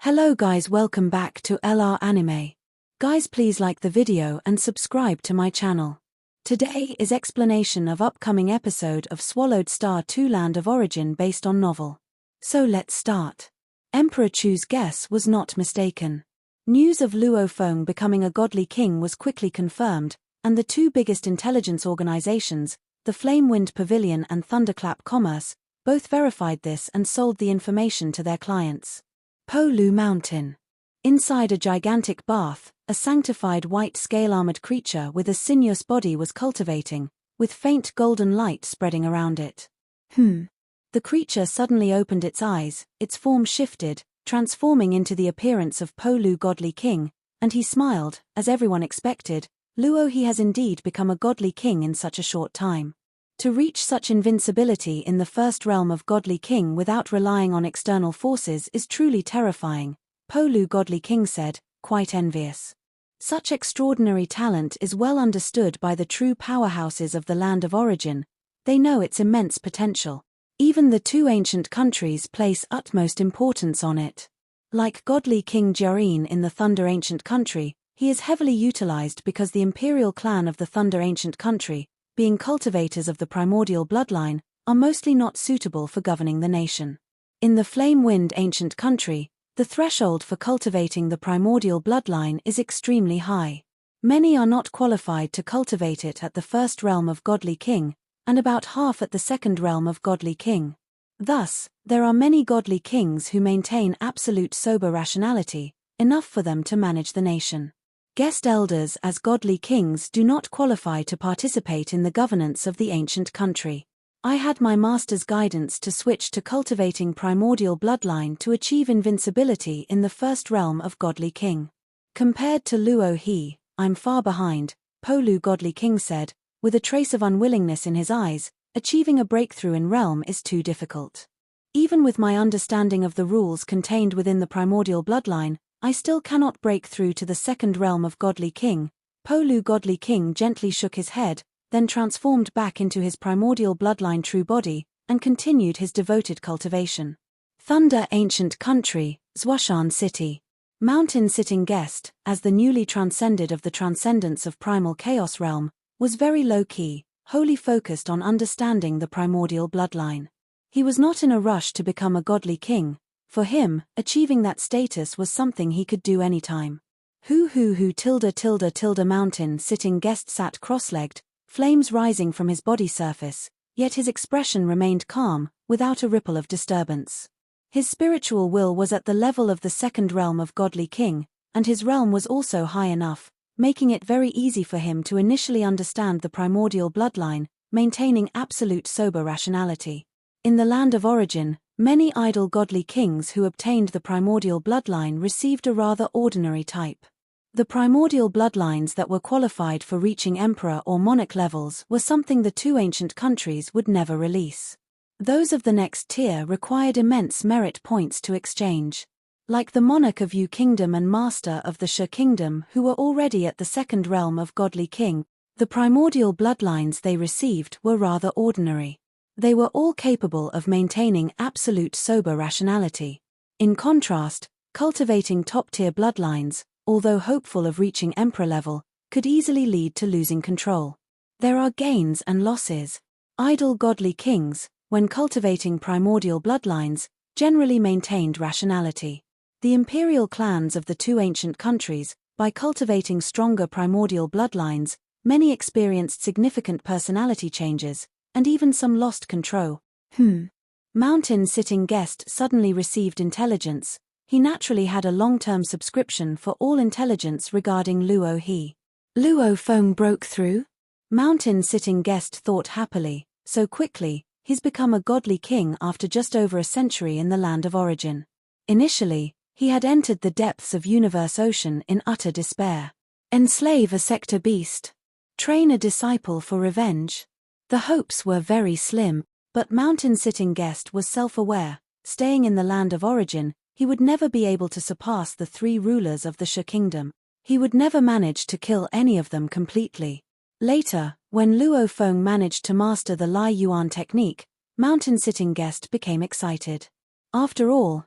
Hello guys, welcome back to LR Anime. Guys, please like the video and subscribe to my channel. Today is explanation of upcoming episode of Swallowed Star 2 Land of Origin based on novel. So let's start. Emperor Chu's guess was not mistaken. News of Luo Feng becoming a godly king was quickly confirmed, and the two biggest intelligence organizations, the Flame Wind Pavilion and Thunderclap Commerce, both verified this and sold the information to their clients. Po Lu Mountain. Inside a gigantic bath, a sanctified white scale-armored creature with a sinuous body was cultivating, with faint golden light spreading around it. The creature suddenly opened its eyes, its form shifted, transforming into the appearance of Po Lu Godly King, and he smiled, as everyone expected. Luo he has indeed become a godly king in such a short time. To reach such invincibility in the first realm of Godly King without relying on external forces is truly terrifying, Po Lu Godly King said, quite envious. Such extraordinary talent is well understood by the true powerhouses of the land of origin. They know its immense potential. Even the two ancient countries place utmost importance on it. Like Godly King Jiarin in the Thunder Ancient Country, he is heavily utilized because the imperial clan of the Thunder Ancient Country, being cultivators of the primordial bloodline, are mostly not suitable for governing the nation. In the Flame Wind Ancient Country, the threshold for cultivating the primordial bloodline is extremely high. Many are not qualified to cultivate it at the first realm of Godly King, and about half at the second realm of Godly King. Thus, there are many godly kings who maintain absolute sober rationality, enough for them to manage the nation. Guest elders as godly kings do not qualify to participate in the governance of the ancient country. I had my master's guidance to switch to cultivating primordial bloodline to achieve invincibility in the first realm of Godly King. Compared to Luo I'm far behind, Po Lu Godly King said, with a trace of unwillingness in his eyes. Achieving a breakthrough in realm is too difficult. Even with my understanding of the rules contained within the primordial bloodline, I still cannot break through to the second realm of Godly King. Po Lu Godly King gently shook his head, then transformed back into his primordial bloodline true body, and continued his devoted cultivation. Thunder Ancient Country, Zhuashan City. Mountain Sitting Guest, as the newly transcended of the transcendence of primal chaos realm, was very low-key, wholly focused on understanding the primordial bloodline. He was not in a rush to become a godly king. For him, achieving that status was something he could do anytime. Mountain Sitting Guest sat cross-legged, flames rising from his body surface, yet his expression remained calm, without a ripple of disturbance. His spiritual will was at the level of the second realm of Godly King, and his realm was also high enough, making it very easy for him to initially understand the primordial bloodline, maintaining absolute sober rationality. In the land of origin, many idle godly kings who obtained the primordial bloodline received a rather ordinary type. The primordial bloodlines that were qualified for reaching emperor or monarch levels were something the two ancient countries would never release. Those of the next tier required immense merit points to exchange. Like the monarch of Yu Kingdom and master of the Sha Kingdom who were already at the second realm of Godly King, the primordial bloodlines they received were rather ordinary. They were all capable of maintaining absolute sober rationality. In contrast, cultivating top-tier bloodlines, although hopeful of reaching emperor level, could easily lead to losing control. There are gains and losses. Idle godly kings, when cultivating primordial bloodlines, generally maintained rationality. The imperial clans of the two ancient countries, by cultivating stronger primordial bloodlines, many experienced significant personality changes, and even some lost control. Mountain Sitting Guest suddenly received intelligence. He naturally had a long-term subscription for all intelligence regarding Luo. Luo Feng broke through? Mountain Sitting Guest thought happily, so quickly, he's become a godly king after just over a century in the land of origin. Initially, he had entered the depths of Universe Ocean in utter despair. Enslave a sector beast. Train a disciple for revenge. The hopes were very slim, but Mountain Sitting Guest was self-aware. Staying in the land of origin, he would never be able to surpass the three rulers of the Sha Kingdom. He would never manage to kill any of them completely. Later, when Luo Feng managed to master the Lai Yuan technique, Mountain Sitting Guest became excited. After all,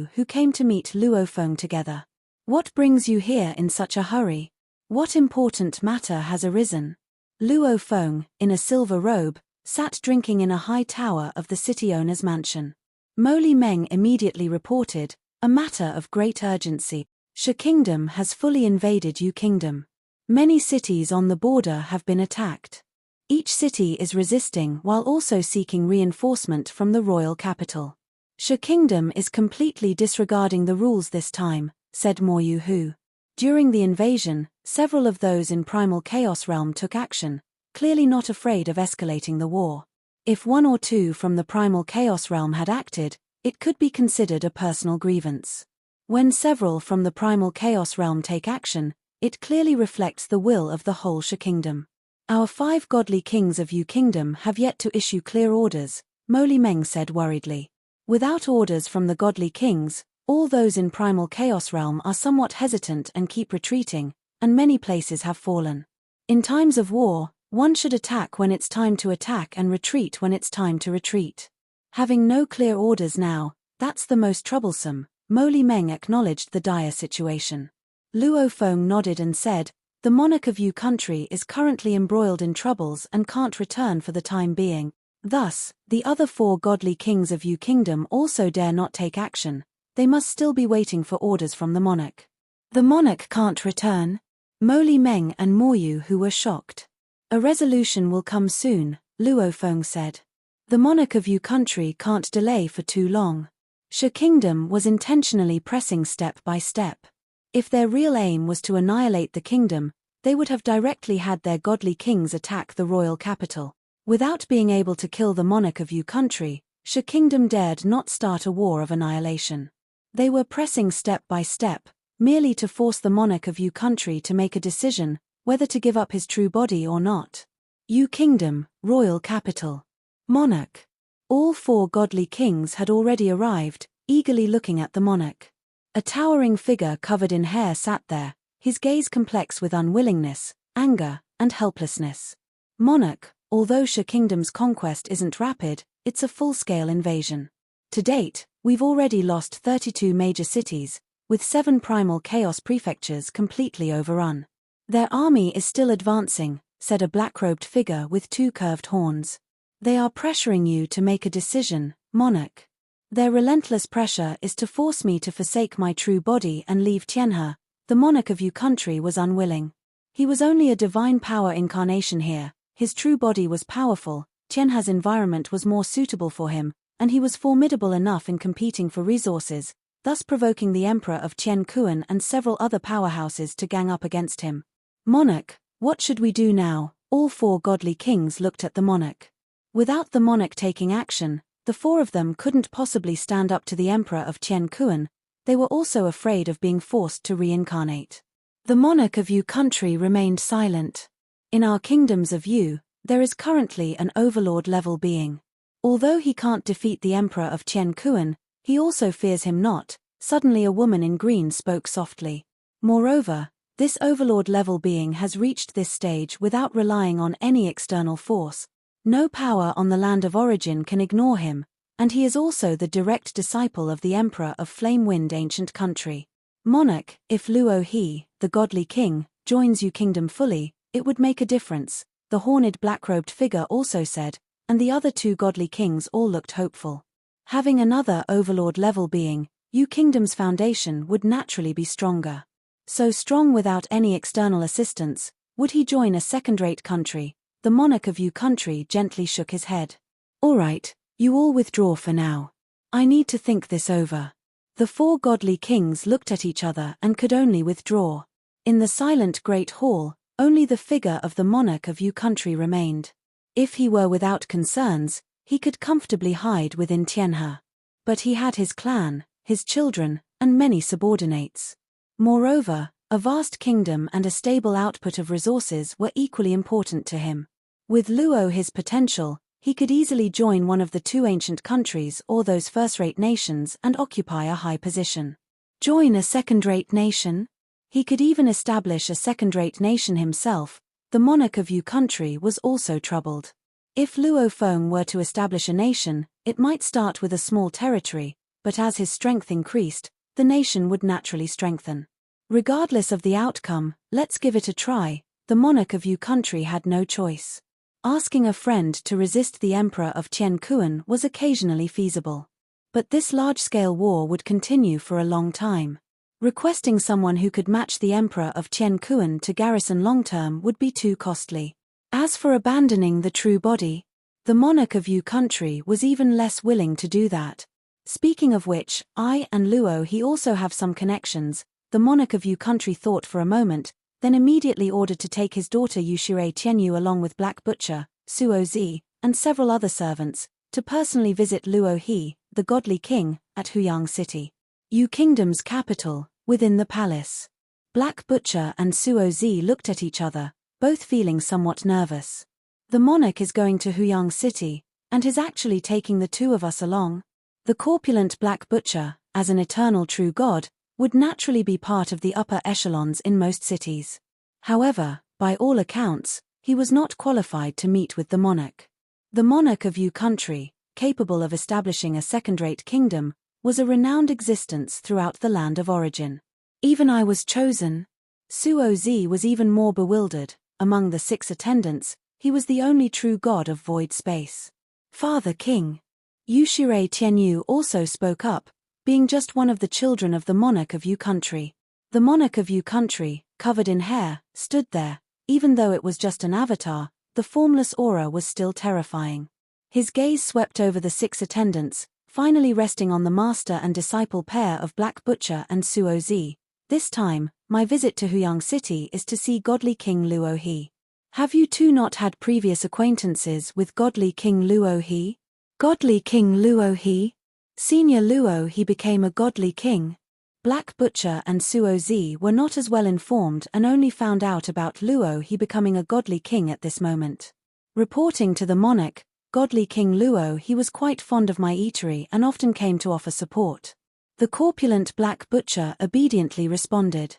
Yu, who came to meet Luo Feng together. What brings you here in such a hurry? What important matter has arisen? Luo Feng, in a silver robe, sat drinking in a high tower of the city owner's mansion. Mo Li Meng immediately reported, a matter of great urgency. Sha Kingdom has fully invaded Yu Kingdom. Many cities on the border have been attacked. Each city is resisting while also seeking reinforcement from the royal capital. Sha Kingdom is completely disregarding the rules this time, said Mo Yu. During the invasion, several of those in Primal Chaos Realm took action, clearly not afraid of escalating the war. If one or two from the Primal Chaos Realm had acted, it could be considered a personal grievance. When several from the Primal Chaos Realm take action, it clearly reflects the will of the whole Sha Kingdom. Our 5 godly kings of Yu Kingdom have yet to issue clear orders, Mo Li Meng said worriedly. Without orders from the godly kings, all those in Primal Chaos Realm are somewhat hesitant and keep retreating, and many places have fallen. In times of war, one should attack when it's time to attack and retreat when it's time to retreat. Having no clear orders now, that's the most troublesome. Mo Li Meng acknowledged the dire situation. Luo Feng nodded and said, the monarch of Yu country is currently embroiled in troubles and can't return for the time being. Thus, the other 4 godly kings of Yu Kingdom also dare not take action. They must still be waiting for orders from the monarch. The monarch can't return? Mo Li Meng and Mo Yu who were shocked. A resolution will come soon, Luo Feng said. The monarch of Yu country can't delay for too long. Sha Kingdom was intentionally pressing step by step. If their real aim was to annihilate the kingdom, they would have directly had their godly kings attack the royal capital. Without being able to kill the monarch of Yu country, Sha Kingdom dared not start a war of annihilation. They were pressing step by step, merely to force the monarch of Yu country to make a decision, whether to give up his true body or not. Yu Kingdom, royal capital. Monarch. All 4 godly kings had already arrived, eagerly looking at the monarch. A towering figure covered in hair sat there, his gaze complex with unwillingness, anger, and helplessness. Monarch, although Sha Kingdom's conquest isn't rapid, it's a full-scale invasion. To date, we've already lost 32 major cities, with 7 primal chaos prefectures completely overrun. Their army is still advancing, said a black-robed figure with 2 curved horns. They are pressuring you to make a decision, monarch. Their relentless pressure is to force me to forsake my true body and leave Tienhe. The monarch of Yu country was unwilling. He was only a divine power incarnation here, his true body was powerful, Tienhe's environment was more suitable for him, and he was formidable enough in competing for resources, thus provoking the emperor of Tienkuan and several other powerhouses to gang up against him. Monarch, what should we do now? All 4 godly kings looked at the monarch. Without the monarch taking action, the 4 of them couldn't possibly stand up to the emperor of Tienkuan. They were also afraid of being forced to reincarnate. The monarch of Yu country remained silent. In our kingdoms of Yu, there is currently an overlord-level being. Although he can't defeat the emperor of Tienkuan, he also fears him not. Suddenly a woman in green spoke softly. Moreover, this overlord-level being has reached this stage without relying on any external force. No power on the land of origin can ignore him, and he is also the direct disciple of the Emperor of Flame-Wind ancient country. Monarch, if Luo He, the godly king, joins Yu Kingdom fully, it would make a difference, the horned black-robed figure also said, and the other 2 godly kings all looked hopeful. Having another overlord-level being, Yu Kingdom's foundation would naturally be stronger. So strong without any external assistance, would he join a second-rate country? The monarch of Yu country gently shook his head. All right, you all withdraw for now. I need to think this over. The 4 godly kings looked at each other and could only withdraw. In the silent great hall, only the figure of the monarch of Yu country remained. If he were without concerns, he could comfortably hide within Tienhe. But he had his clan, his children, and many subordinates. Moreover, a vast kingdom and a stable output of resources were equally important to him. With Luo his potential, he could easily join one of the 2 ancient countries or those first-rate nations and occupy a high position. Join a second-rate nation? He could even establish a second-rate nation himself. The monarch of Yu country was also troubled. If Luo Feng were to establish a nation, it might start with a small territory, but as his strength increased, the nation would naturally strengthen. Regardless of the outcome, let's give it a try. The monarch of Yu country had no choice. Asking a friend to resist the emperor of Tienkuan was occasionally feasible. But this large-scale war would continue for a long time. Requesting someone who could match the emperor of Tienkuan to garrison long-term would be too costly. As for abandoning the true body, the monarch of Yu country was even less willing to do that. Speaking of which, I and Luo He also have some connections. The monarch of Yu country thought for a moment, then immediately ordered to take his daughter Yushire Tianyu along with Black Butcher, Suo Zi, and several other servants, to personally visit Luo He, the godly king, at Huyang City, Yu Kingdom's capital, within the palace. Black Butcher and Suo Zi looked at each other, both feeling somewhat nervous. The monarch is going to Huyang City, and is actually taking the 2 of us along. The corpulent Black Butcher, as an eternal true god, would naturally be part of the upper echelons in most cities. However, by all accounts, he was not qualified to meet with the monarch. The monarch of Yu country, capable of establishing a second-rate kingdom, was a renowned existence throughout the land of origin. Even I was chosen? Suo Zi was even more bewildered. Among the 6 attendants, he was the only true god of void space. Father King. Yushire Tianyu also spoke up, being just one of the children of the monarch of Yu country. The monarch of Yu country, covered in hair, stood there. Even though it was just an avatar, the formless aura was still terrifying. His gaze swept over the 6 attendants, finally resting on the master and disciple pair of Black Butcher and Suo Zi. This time, my visit to Huyang City is to see godly King Luo He. Have you two not had previous acquaintances with godly King Luo He? Godly King Luo He? Senior Luo He became a godly king. Black Butcher and Suo Zi were not as well informed and only found out about Luo He becoming a godly king at this moment. Reporting to the monarch, godly King Luo He was quite fond of my eatery and often came to offer support. The corpulent Black Butcher obediently responded.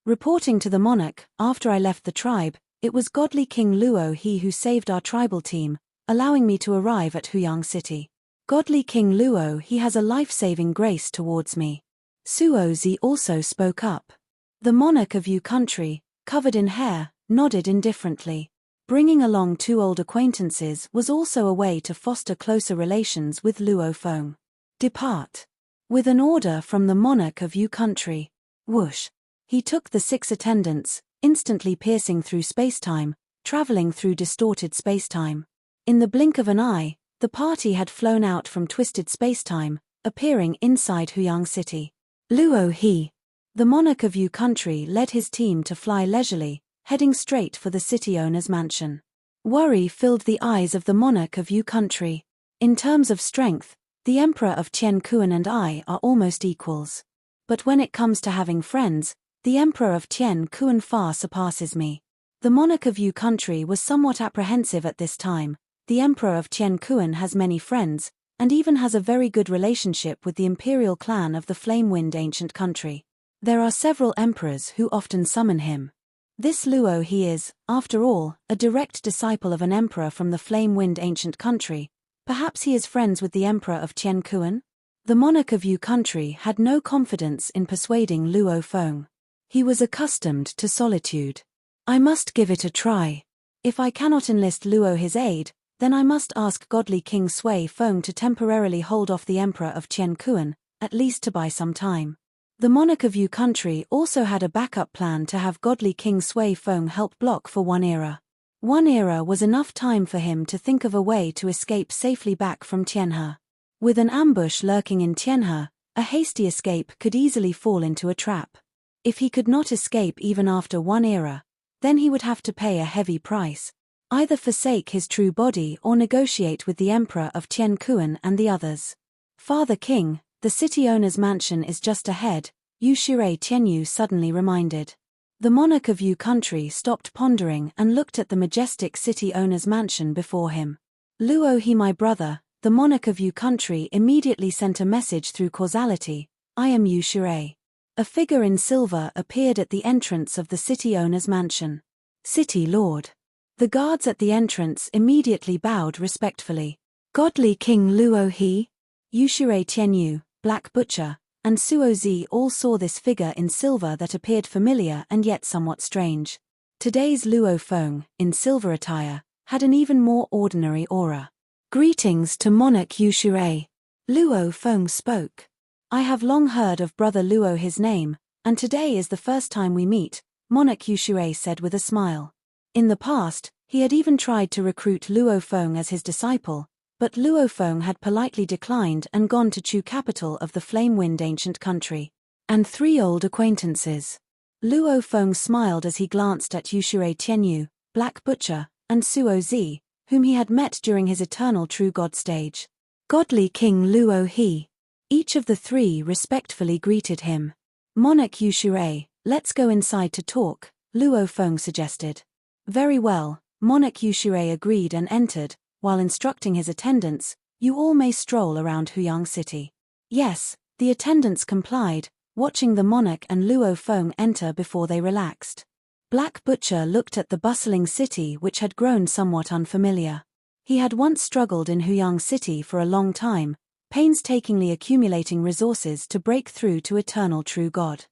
Reporting to the monarch, after I left the tribe, it was godly King Luo He who saved our tribal team, allowing me to arrive at Huyang City. Godly King Luo He has a life-saving grace towards me. Suo Zi also spoke up. The monarch of Yu country, covered in hair, nodded indifferently. Bringing along two old acquaintances was also a way to foster closer relations with Luo Feng. Depart. With an order from the monarch of Yu country. Whoosh. He took the 6 attendants, instantly piercing through spacetime, traveling through distorted spacetime. In the blink of an eye, the party had flown out from twisted spacetime, appearing inside Huyang City. Luo He. The monarch of Yu country led his team to fly leisurely, heading straight for the city owner's mansion. Worry filled the eyes of the monarch of Yu country. In terms of strength, the Emperor of Tienkuan and I are almost equals. But when it comes to having friends, the Emperor of Tienkuan far surpasses me. The monarch of Yu country was somewhat apprehensive at this time. The Emperor of Tienkuan has many friends, and even has a very good relationship with the imperial clan of the Flamewind ancient country. There are several emperors who often summon him. This Luo He is, after all, a direct disciple of an emperor from the Flamewind ancient country. Perhaps he is friends with the Emperor of Tienkuan? The monarch of Yu country had no confidence in persuading Luo Feng. He was accustomed to solitude. I must give it a try. If I cannot enlist Luo his aid, then I must ask godly King Sui Feng to temporarily hold off the Emperor of Tienkuan, at least to buy some time. The monarch of Yu country also had a backup plan to have godly King Sui Feng help block for 1 era. 1 era was enough time for him to think of a way to escape safely back from Tianhe. With an ambush lurking in Tianhe, a hasty escape could easily fall into a trap. If he could not escape even after 1 era, then he would have to pay a heavy price. Either forsake his true body or negotiate with the Emperor of Tienkuan and the others. Father King, the city owner's mansion is just ahead, Yu Shirei Tianyu suddenly reminded. The monarch of Yu country stopped pondering and looked at the majestic city owner's mansion before him. Luo He, my brother, the monarch of Yu country immediately sent a message through causality. I am Yu Shirei. A figure in silver appeared at the entrance of the city owner's mansion. City Lord. The guards at the entrance immediately bowed respectfully. Godly King Luo He, Yu Shirei Tianyu, Black Butcher, and Suo Zi all saw this figure in silver that appeared familiar and yet somewhat strange. Today's Luo Feng, in silver attire, had an even more ordinary aura. Greetings to Monarch Yu Shirei. Luo Feng spoke. I have long heard of brother Luo his name, and today is the first time we meet, Monarch Yu Shirei said with a smile. In the past, he had even tried to recruit Luo Feng as his disciple, but Luo Feng had politely declined and gone to Chu capital of the Flamewind ancient country. And 3 old acquaintances. Luo Feng smiled as he glanced at Yu Shirei Tianyu, Black Butcher, and Suo Zi, whom he had met during his Eternal True God stage. Godly King Luo He. Each of the 3 respectfully greeted him. Monarch Yu Shirei, let's go inside to talk, Luo Feng suggested. Very well, Monarch Yu Shirei agreed and entered. While instructing his attendants, you all may stroll around Huyang City. Yes, the attendants complied, watching the monarch and Luo Feng enter before they relaxed. Black Butcher looked at the bustling city which had grown somewhat unfamiliar. He had once struggled in Huyang City for a long time, painstakingly accumulating resources to break through to Eternal True God.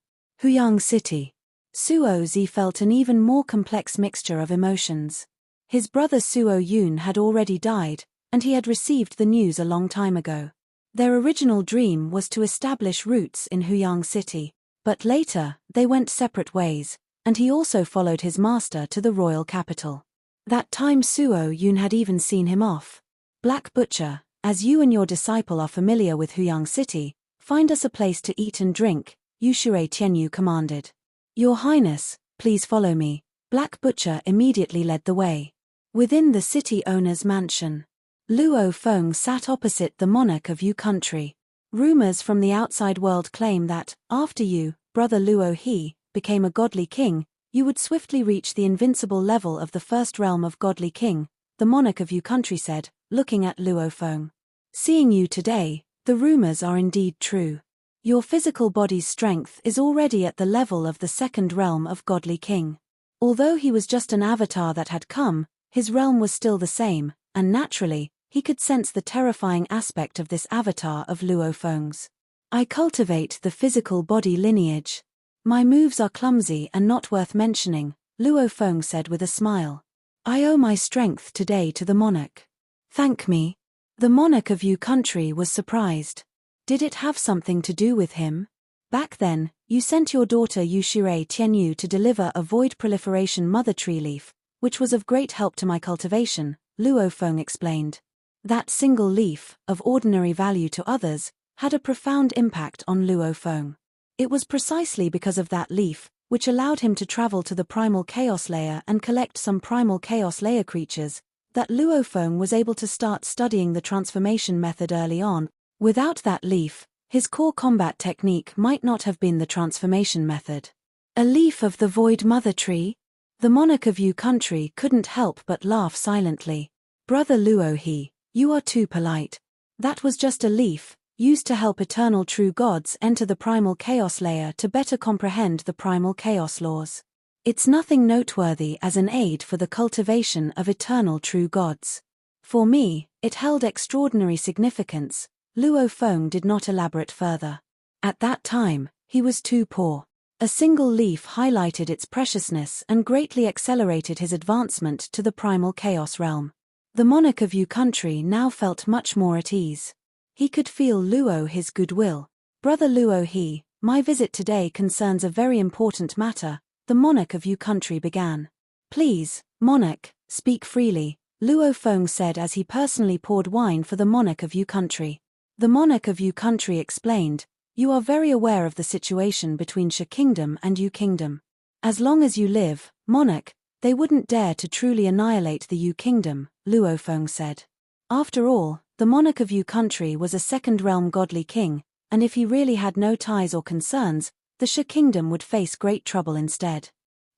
Huyang City. Suo Zi felt an even more complex mixture of emotions. His brother Suo Yun had already died, and he had received the news a long time ago. Their original dream was to establish roots in Huyang City, but later, they went separate ways, and he also followed his master to the royal capital. That time Suo Yun had even seen him off. Black Butcher, as you and your disciple are familiar with Huyang City, find us a place to eat and drink, Yushire Tianyu commanded. Your Highness, please follow me. Black Butcher immediately led the way. Within the city owner's mansion, Luo Feng sat opposite the monarch of Yu country. Rumors from the outside world claim that, after you, brother Luo He, became a godly king, you would swiftly reach the invincible level of the first realm of godly king, the monarch of Yu country said, looking at Luo Feng. Seeing you today, the rumors are indeed true. Your physical body's strength is already at the level of the second realm of godly king. Although he was just an avatar that had come, his realm was still the same, and naturally, he could sense the terrifying aspect of this avatar of Luo Feng's. I cultivate the physical body lineage. My moves are clumsy and not worth mentioning, Luo Feng said with a smile. I owe my strength today to the monarch. Thank me. The monarch of Yu country was surprised. Did it have something to do with him? Back then, you sent your daughter Yushire Tianyu to deliver a void proliferation mother tree leaf, which was of great help to my cultivation, Luo Feng explained. That single leaf, of ordinary value to others, had a profound impact on Luo Feng. It was precisely because of that leaf, which allowed him to travel to the primal chaos layer and collect some primal chaos layer creatures, that Luo Feng was able to start studying the transformation method early on. Without that leaf, his core combat technique might not have been the transformation method. A leaf of the void mother tree? The monarch of Yu country couldn't help but laugh silently. Brother Luo He, you are too polite. That was just a leaf, used to help eternal true gods enter the primal chaos layer to better comprehend the primal chaos laws. It's nothing noteworthy as an aid for the cultivation of eternal true gods. For me, it held extraordinary significance. Luo Feng did not elaborate further. At that time, he was too poor. A single leaf highlighted its preciousness and greatly accelerated his advancement to the primal chaos realm. The monarch of Yu country now felt much more at ease. He could feel Luo He's goodwill. Brother Luo He, my visit today concerns a very important matter, the monarch of Yu country began. Please, monarch, speak freely, Luo Feng said as he personally poured wine for the monarch of Yu country. The monarch of Yu country explained, you are very aware of the situation between Sha Kingdom and Yu Kingdom. As long as you live, monarch, they wouldn't dare to truly annihilate the Yu Kingdom, Luo Feng said. After all, the monarch of Yu country was a second realm godly king, and if he really had no ties or concerns, the Sha Kingdom would face great trouble instead.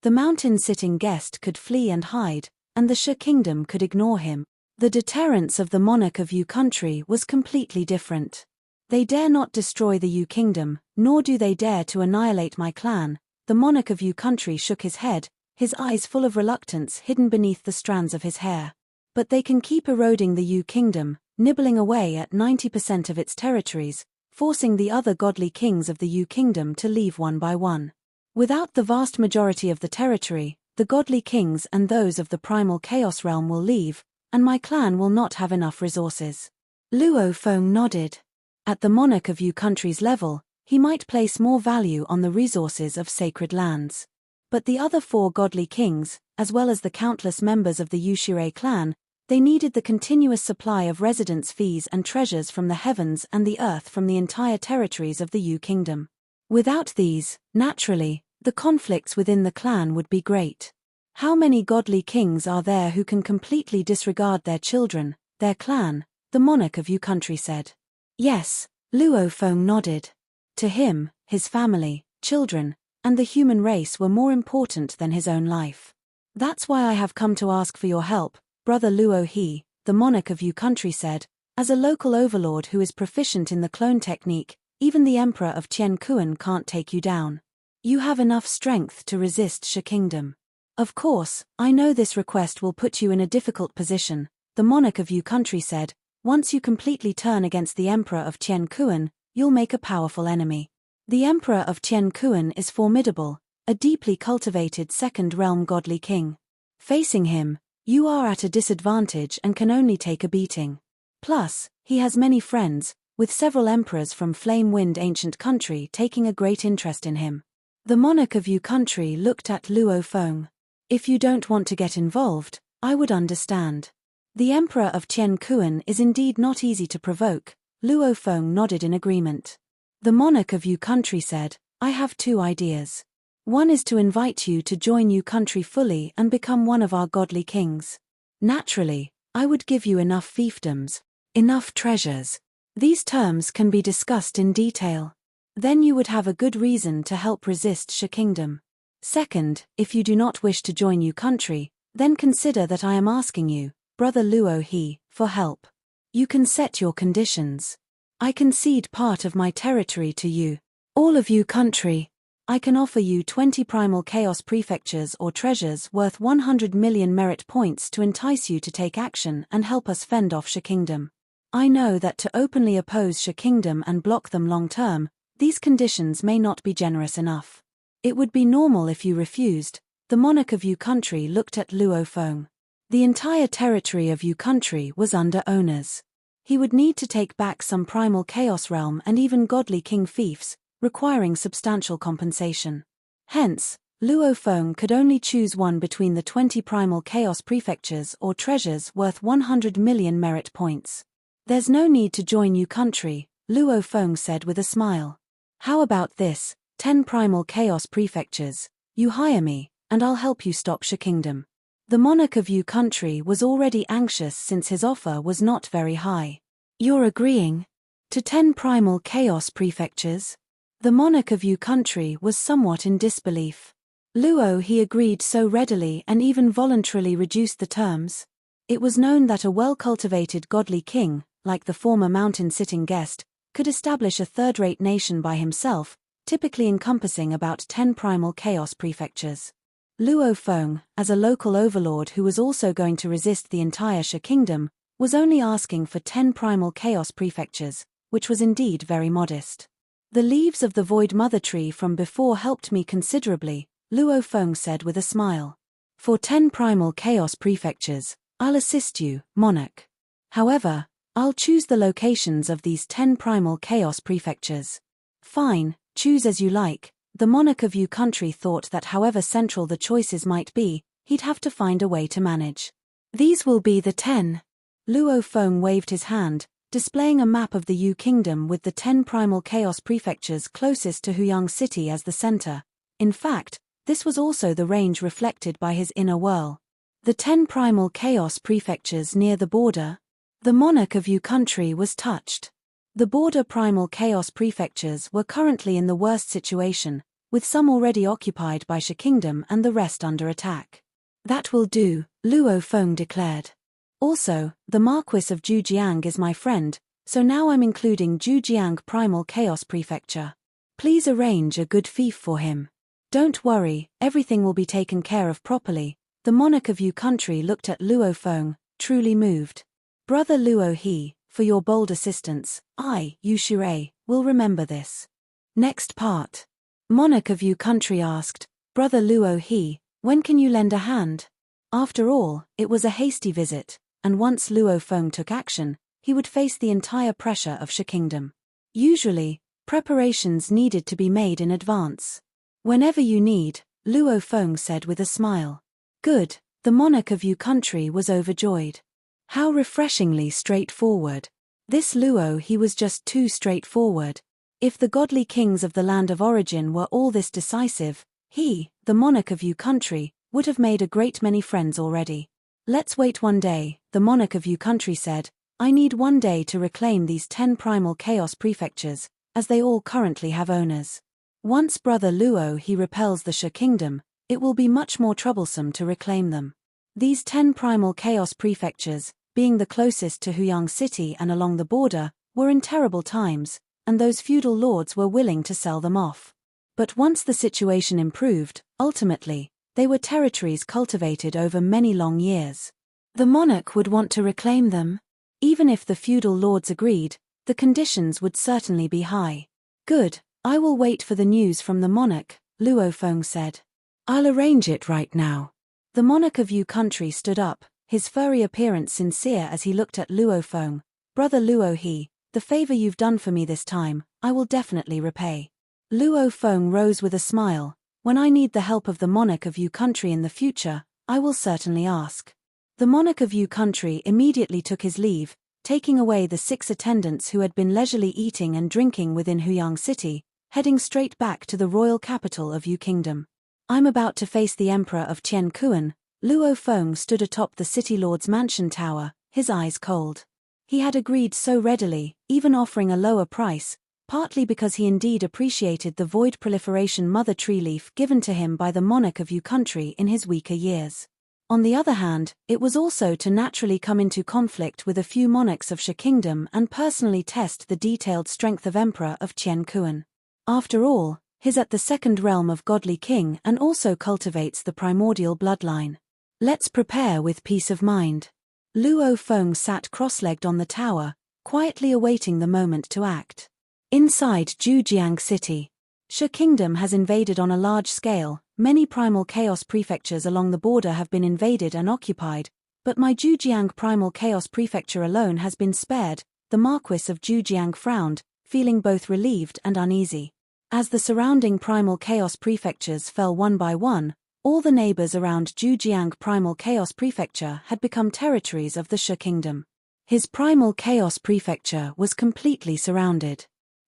The mountain-sitting guest could flee and hide, and the Sha Kingdom could ignore him. The deterrence of the monarch of Yu country was completely different. They dare not destroy the Yu Kingdom, nor do they dare to annihilate my clan. The monarch of Yu country shook his head, his eyes full of reluctance hidden beneath the strands of his hair. But they can keep eroding the Yu Kingdom, nibbling away at 90% of its territories, forcing the other godly kings of the Yu Kingdom to leave one by one. Without the vast majority of the territory, the godly kings and those of the primal chaos realm will leave, and my clan will not have enough resources. Luo Feng nodded. At the monarch of Yu country's level, he might place more value on the resources of sacred lands. But the other four godly kings, as well as the countless members of the Yushire clan, they needed the continuous supply of residence fees and treasures from the heavens and the earth from the entire territories of the Yu Kingdom. Without these, naturally, the conflicts within the clan would be great. How many godly kings are there who can completely disregard their children, their clan? The monarch of Yu country said. Yes, Luo Feng nodded. To him, his family, children, and the human race were more important than his own life. That's why I have come to ask for your help, brother Luo He, the monarch of Yu country said. As a local overlord who is proficient in the clone technique, even the emperor of Tienkuan can't take you down. You have enough strength to resist Sha Kingdom. Of course, I know this request will put you in a difficult position, the monarch of Yu country said. Once you completely turn against the emperor of Tienkuan, you'll make a powerful enemy. The emperor of Tienkuan is formidable, a deeply cultivated second-realm godly king. Facing him, you are at a disadvantage and can only take a beating. Plus, he has many friends, with several emperors from Flame-Wind ancient country taking a great interest in him. The monarch of Yu country looked at Luo Feng. If you don't want to get involved, I would understand. The emperor of Tienkuan is indeed not easy to provoke, Luo Feng nodded in agreement. The monarch of Yu country said, I have two ideas. One is to invite you to join Yu country fully and become one of our godly kings. Naturally, I would give you enough fiefdoms, enough treasures. These terms can be discussed in detail. Then you would have a good reason to help resist Sha Kingdom. Second, if you do not wish to join Yu country, then consider that I am asking you, Brother Luo He, for help. You can set your conditions. I concede part of my territory to you. All of Yu country. I can offer you 20 primal chaos prefectures or treasures worth 100 million merit points to entice you to take action and help us fend off Sha Kingdom. I know that to openly oppose Sha Kingdom and block them long term, these conditions may not be generous enough. It would be normal if you refused. The monarch of Yu country looked at Luo Feng. The entire territory of Yu country was under owners. He would need to take back some primal chaos realm and even godly king fiefs, requiring substantial compensation. Hence, Luo Feng could only choose one between the 20 primal chaos prefectures or treasures worth 100 million merit points. There's no need to join Yu country, Luo Feng said with a smile. How about this, 10 primal chaos prefectures? You hire me, and I'll help you stop Sha Kingdom. The monarch of Yu country was already anxious since his offer was not very high. You're agreeing to 10 primal chaos prefectures? The monarch of Yu country was somewhat in disbelief. Luo He agreed so readily and even voluntarily reduced the terms. It was known that a well-cultivated godly king, like the former mountain-sitting guest, could establish a third-rate nation by himself, typically encompassing about 10 primal chaos prefectures. Luo Feng, as a local overlord who was also going to resist the entire Sha Kingdom, was only asking for 10 primal chaos prefectures, which was indeed very modest. The leaves of the Void Mother Tree from before helped me considerably, Luo Feng said with a smile. For 10 primal chaos prefectures, I'll assist you, monarch. However, I'll choose the locations of these 10 primal chaos prefectures. Fine, choose as you like. The monarch of Yu country thought that however central the choices might be, he'd have to find a way to manage. These will be the 10. Luo Feng waved his hand, displaying a map of the Yu Kingdom with the 10 primal chaos prefectures closest to Huyang City as the center. In fact, this was also the range reflected by his inner whirl. The 10 primal chaos prefectures near the border. The monarch of Yu country was touched. The border primal chaos prefectures were currently in the worst situation, with some already occupied by Sha Kingdom and the rest under attack. That will do, Luo Feng declared. Also, the Marquis of Zhujiang is my friend, so now I'm including Zhujiang Primal Chaos Prefecture. Please arrange a good fief for him. Don't worry, everything will be taken care of properly. The monarch of Yu country looked at Luo Feng, truly moved. Brother Luo He, for your bold assistance, I, Yu Shirei, will remember this. Next part. Monarch of Yu country asked, Brother Luo He, when can you lend a hand? After all, it was a hasty visit, and once Luo Feng took action, he would face the entire pressure of Sha Kingdom. Usually, preparations needed to be made in advance. Whenever you need, Luo Feng said with a smile. Good, the monarch of Yu country was overjoyed. How refreshingly straightforward. This Luo He was just too straightforward. If the godly kings of the land of origin were all this decisive, he, the monarch of Yu country, would have made a great many friends already. Let's wait one day, the monarch of Yu country said. I need one day to reclaim these 10 primal chaos prefectures, as they all currently have owners. Once Brother Luo He repels the Sha Kingdom, it will be much more troublesome to reclaim them. These 10 primal chaos prefectures, being the closest to Huyang City and along the border, were in terrible times, and those feudal lords were willing to sell them off. But once the situation improved, ultimately, they were territories cultivated over many long years. The monarch would want to reclaim them. Even if the feudal lords agreed, the conditions would certainly be high. Good, I will wait for the news from the monarch, Luo Feng said. I'll arrange it right now. The monarch of Yu country stood up, his furry appearance sincere as he looked at Luo Feng. Brother Luo He, the favor you've done for me this time, I will definitely repay. Luo Feng rose with a smile. When I need the help of the monarch of Yu country in the future, I will certainly ask. The monarch of Yu country immediately took his leave, taking away the 6 attendants who had been leisurely eating and drinking within Huyang City, heading straight back to the royal capital of Yu Kingdom. I'm about to face the emperor of Tienkuan. Luo Feng stood atop the city lord's mansion tower, his eyes cold. He had agreed so readily, even offering a lower price, partly because he indeed appreciated the void proliferation mother tree leaf given to him by the monarch of Yu country in his weaker years. On the other hand, it was also to naturally come into conflict with a few monarchs of Sha Kingdom and personally test the detailed strength of Emperor of Tienkuan. After all, he's at the second realm of godly king and also cultivates the primordial bloodline. Let's prepare with peace of mind. Luo Feng sat cross-legged on the tower, quietly awaiting the moment to act. Inside Zhujiang City, Sha Kingdom has invaded on a large scale. Many primal chaos prefectures along the border have been invaded and occupied, but my Zhujiang primal chaos prefecture alone has been spared. The Marquis of Zhujiang frowned, feeling both relieved and uneasy. As the surrounding primal chaos prefectures fell one by one, all the neighbors around Zhujiang primal chaos prefecture had become territories of the Sha Kingdom. His primal chaos prefecture was completely surrounded.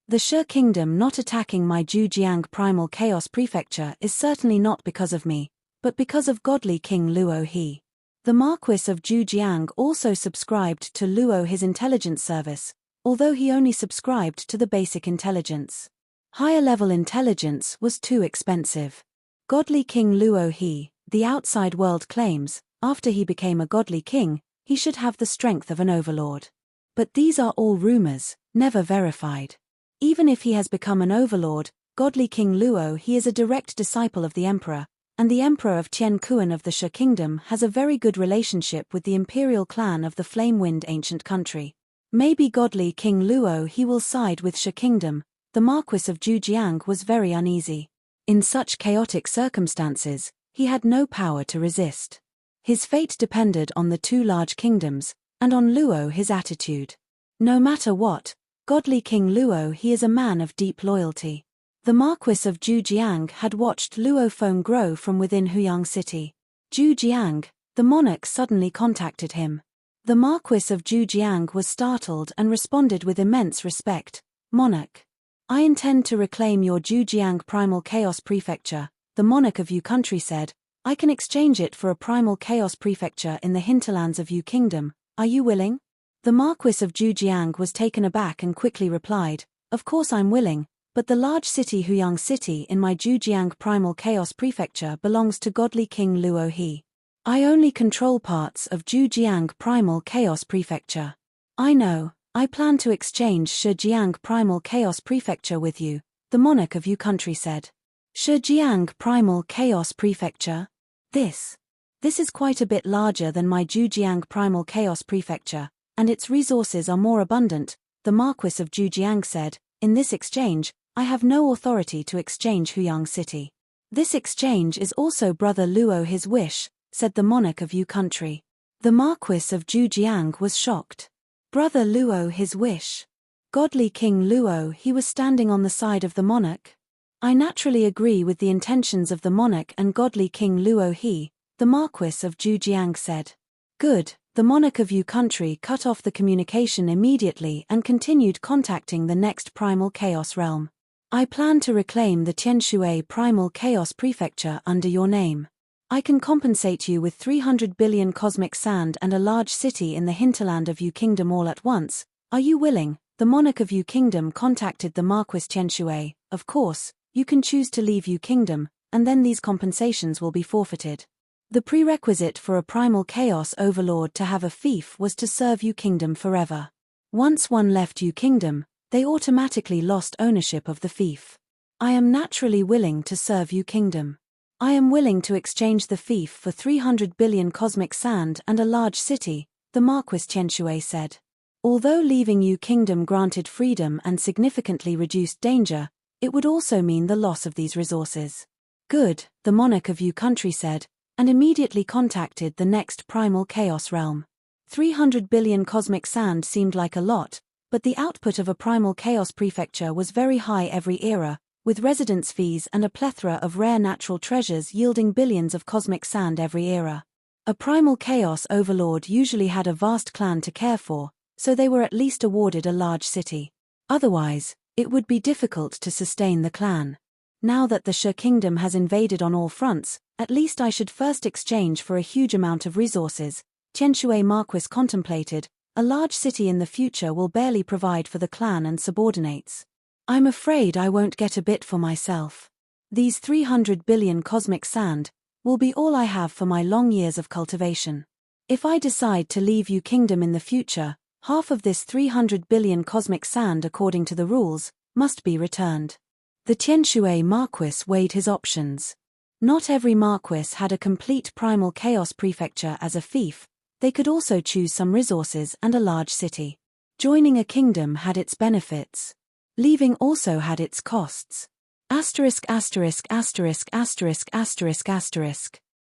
The Sha Kingdom not attacking my Zhujiang primal chaos prefecture is certainly not because of me, but because of godly King Luo He. The Marquis of Zhujiang also subscribed to Luo his intelligence service, although he only subscribed to the basic intelligence. Higher-level intelligence was too expensive. Godly King Luo He, the outside world claims, after he became a godly king, he should have the strength of an overlord. But these are all rumors, never verified. Even if he has become an overlord, godly King Luo He is a direct disciple of the emperor, and the emperor of Tienkuan of the Sha Kingdom has a very good relationship with the imperial clan of the Flame-Wind ancient country. Maybe godly King Luo He will side with Sha Kingdom. The Marquis of Zhujiang was very uneasy. In such chaotic circumstances, he had no power to resist. His fate depended on the two large kingdoms, and on Luo his attitude. No matter what, godly King Luo He is a man of deep loyalty. The Marquis of Zhujiang had watched Luo Feng grow from within Huyang City. Zhujiang, the monarch suddenly contacted him. The Marquis of Zhujiang was startled and responded with immense respect. Monarch, I intend to reclaim your Zhujiang primal chaos prefecture, the monarch of Yu country said. I can exchange it for a primal chaos prefecture in the hinterlands of Yu Kingdom. Are you willing? The Marquis of Zhujiang was taken aback and quickly replied, of course I'm willing, but the large city Huyang City in my Zhujiang primal chaos prefecture belongs to godly King Luo He. I only control parts of Zhujiang primal chaos prefecture. I know, I plan to exchange Zhejiang primal chaos prefecture with you, the monarch of Yu country said. Zhejiang primal chaos prefecture? This is quite a bit larger than my Zhujiang primal chaos prefecture, and its resources are more abundant, the Marquis of Zhujiang said. In this exchange, I have no authority to exchange Huyang City. This exchange is also brother Luo his wish, said the monarch of Yu country. The Marquis of Zhujiang was shocked. Brother Luo his wish. Godly King Luo He was standing on the side of the monarch. I naturally agree with the intentions of the monarch and godly King Luo He, the Marquis of Zhujiang said. Good. The monarch of Yu country cut off the communication immediately and continued contacting the next primal chaos realm. I plan to reclaim the Tianshui primal chaos prefecture under your name. I can compensate you with 300 billion cosmic sand and a large city in the hinterland of Yu Kingdom all at once. Are you willing? The monarch of Yu Kingdom contacted the Marquis Tianshui. Of course, you can choose to leave Yu Kingdom, and then these compensations will be forfeited. The prerequisite for a primal chaos overlord to have a fief was to serve Yu Kingdom forever. Once one left Yu Kingdom, they automatically lost ownership of the fief. I am naturally willing to serve Yu Kingdom. I am willing to exchange the fief for 300 billion cosmic sand and a large city, the Marquis Tianshui said. Although leaving Yu Kingdom granted freedom and significantly reduced danger, it would also mean the loss of these resources. Good, the monarch of Yu country said, and immediately contacted the next primal chaos realm. 300 billion cosmic sand seemed like a lot, but the output of a primal chaos prefecture was very high every era, with residence fees and a plethora of rare natural treasures yielding billions of cosmic sand every era. A primal chaos overlord usually had a vast clan to care for, so they were at least awarded a large city. Otherwise, It would be difficult to sustain the clan. Now that the Sha Kingdom has invaded on all fronts, at least I should first exchange for a huge amount of resources, Tienkuan Marquis contemplated. A large city in the future will barely provide for the clan and subordinates. I'm afraid I won't get a bit for myself. These 300 billion cosmic sand will be all I have for my long years of cultivation. If I decide to leave Yu Kingdom in the future, half of this 300 billion cosmic sand, according to the rules, must be returned. The Tienkuan Marquis weighed his options. Not every Marquis had a complete primal chaos prefecture as a fief. They could also choose some resources and a large city. Joining a kingdom had its benefits. Leaving also had its costs. Asterisk asterisk asterisk asterisk asterisk asterisk.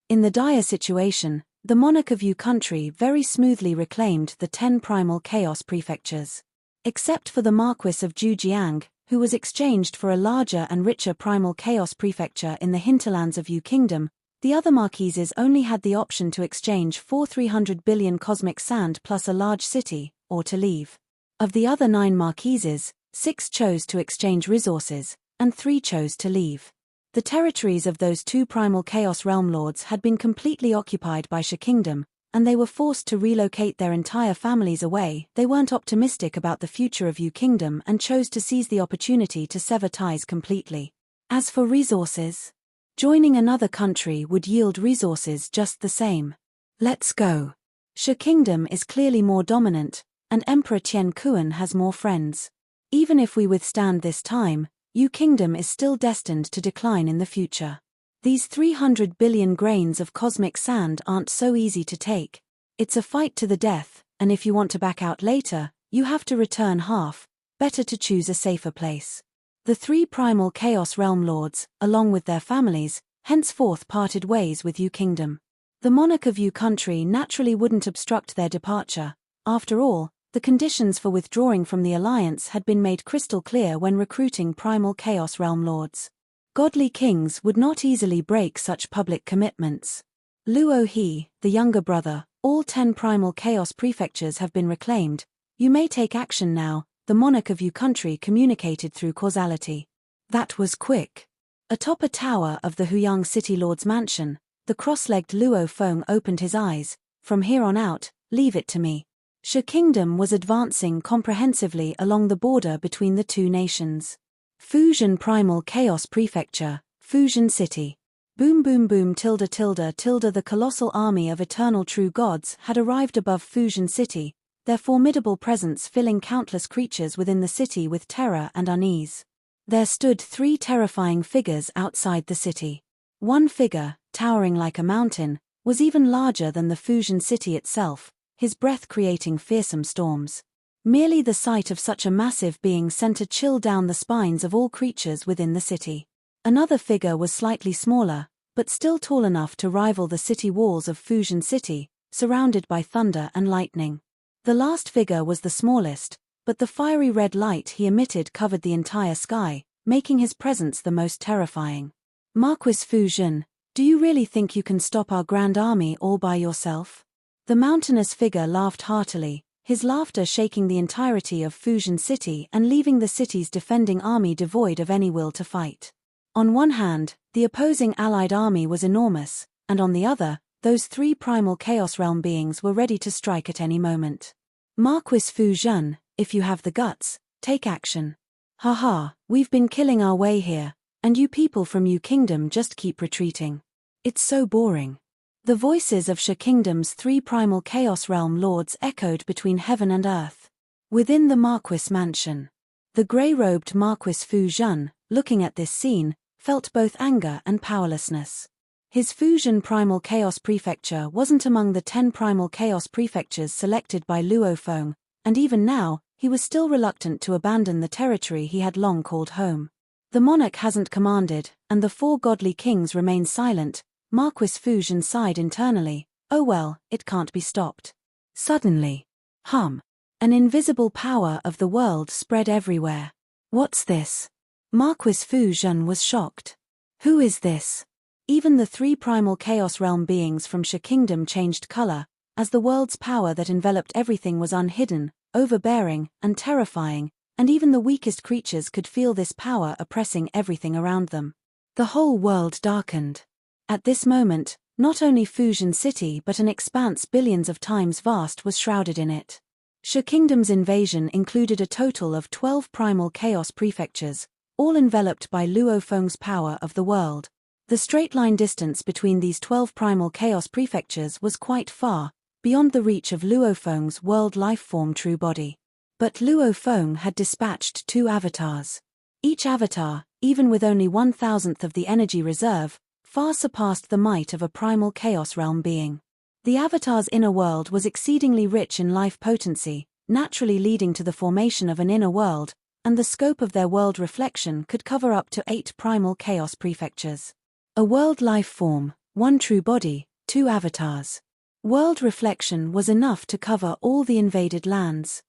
In the dire situation, the monarch of Yu country very smoothly reclaimed the 10 primal chaos prefectures. Except for the Marquis of Zhujiang, who was exchanged for a larger and richer primal chaos prefecture in the hinterlands of Yu Kingdom, the other marquises only had the option to exchange for 300 billion cosmic sand plus a large city, or to leave. Of the other 9 marquises, 6 chose to exchange resources, and 3 chose to leave. The territories of those 2 primal chaos realm lords had been completely occupied by Sha Kingdom, and they were forced to relocate their entire families away. They weren't optimistic about the future of Yu Kingdom and chose to seize the opportunity to sever ties completely. As for resources, joining another country would yield resources just the same. Let's go. Sha Kingdom is clearly more dominant, and Emperor Tienkuan has more friends. Even if we withstand this time, Yu Kingdom is still destined to decline in the future. These 300 billion grains of cosmic sand aren't so easy to take. It's a fight to the death, and if you want to back out later, you have to return half. Better to choose a safer place. The 3 primal chaos realm lords, along with their families, henceforth parted ways with Yu Kingdom. The monarch of Yu country naturally wouldn't obstruct their departure. After all, the conditions for withdrawing from the alliance had been made crystal clear when recruiting primal chaos realm lords. Godly kings would not easily break such public commitments. Luo He, the younger brother, all 10 primal chaos prefectures have been reclaimed. You may take action now, the monarch of Yu country communicated through causality. That was quick. Atop a tower of the Huyang city lord's mansion, the cross-legged Luo Feng opened his eyes. From here on out, leave it to me. Sha Kingdom was advancing comprehensively along the border between the 2 nations. Fusion Primal Chaos Prefecture, Fusion City. Boom boom boom tilde tilde tilde. The colossal army of eternal true gods had arrived above Fusion City, their formidable presence filling countless creatures within the city with terror and unease. There stood 3 terrifying figures outside the city. One figure, towering like a mountain, was even larger than the Fusion City itself, his breath creating fearsome storms. Merely the sight of such a massive being sent a chill down the spines of all creatures within the city. Another figure was slightly smaller, but still tall enough to rival the city walls of Fusion City, surrounded by thunder and lightning. The last figure was the smallest, but the fiery red light he emitted covered the entire sky, making his presence the most terrifying. Marquis Fusion, do you really think you can stop our grand army all by yourself? The mountainous figure laughed heartily, his laughter shaking the entirety of Fusion City and leaving the city's defending army devoid of any will to fight. On one hand, the opposing allied army was enormous, and on the other, those 3 primal chaos realm beings were ready to strike at any moment. Marquis Fusion, if you have the guts, take action. Haha, we've been killing our way here, and you people from Yu Kingdom just keep retreating. It's so boring. The voices of Sha Kingdom's 3 primal chaos realm lords echoed between heaven and earth. Within the Marquis mansion, the grey-robed Marquis Fusion, looking at this scene, felt both anger and powerlessness. His Fusion Primal Chaos Prefecture wasn't among the 10 Primal Chaos Prefectures selected by Luo Feng, and even now, he was still reluctant to abandon the territory he had long called home. The monarch hasn't commanded, and the 4 godly kings remain silent. Marquis Fusion sighed internally. Oh well, it can't be stopped. Suddenly, an invisible power of the world spread everywhere. What's this? Marquis Fusion was shocked. Who is this? Even the 3 primal chaos realm beings from Sha Kingdom changed color, as the world's power that enveloped everything was unhidden, overbearing, and terrifying, and even the weakest creatures could feel this power oppressing everything around them. The whole world darkened. At this moment, not only Fujian City but an expanse billions of times vast was shrouded in it. Sha Kingdom's invasion included a total of 12 primal chaos prefectures, all enveloped by Luo Feng's power of the world. The straight-line distance between these 12 primal chaos prefectures was quite far, beyond the reach of Luo Feng's world life-form true body. But Luo Feng had dispatched 2 avatars. Each avatar, even with only 1/1000th of the energy reserve, far surpassed the might of a primal chaos realm being. The avatar's inner world was exceedingly rich in life potency, naturally leading to the formation of an inner world, and the scope of their world reflection could cover up to 8 primal chaos prefectures. A world life form, 1 true body, 2 avatars. World reflection was enough to cover all the invaded lands.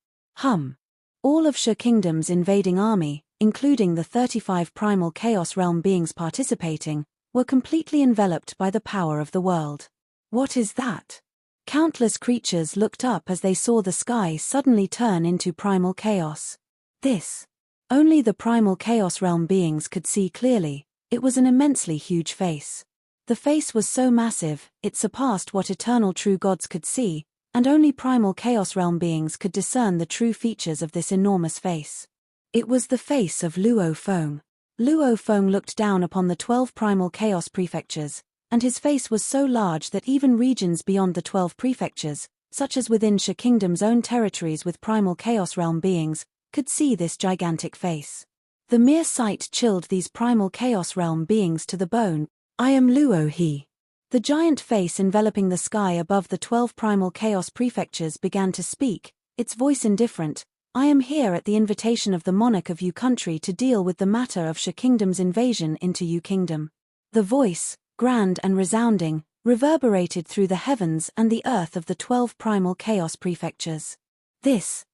All of Sha Kingdom's invading army, including the 35 primal chaos realm beings participating, were completely enveloped by the power of the world. What is that? Countless creatures looked up as they saw the sky suddenly turn into primal chaos. This. Only the primal chaos realm beings could see clearly. It was an immensely huge face. The face was so massive, it surpassed what eternal true gods could see, and only primal chaos realm beings could discern the true features of this enormous face. It was the face of Luo Feng. Luo Feng looked down upon the 12 primal chaos prefectures, and his face was so large that even regions beyond the 12 prefectures, such as within Sha Kingdom's own territories with primal chaos realm beings, could see this gigantic face. The mere sight chilled these primal chaos realm beings to the bone. I am Luo He. The giant face enveloping the sky above the 12 primal chaos prefectures began to speak, its voice indifferent. I am here at the invitation of the monarch of Yu country to deal with the matter of Sha Kingdom's invasion into Yu Kingdom. The voice, grand and resounding, reverberated through the heavens and the earth of the 12 primal chaos prefectures. This.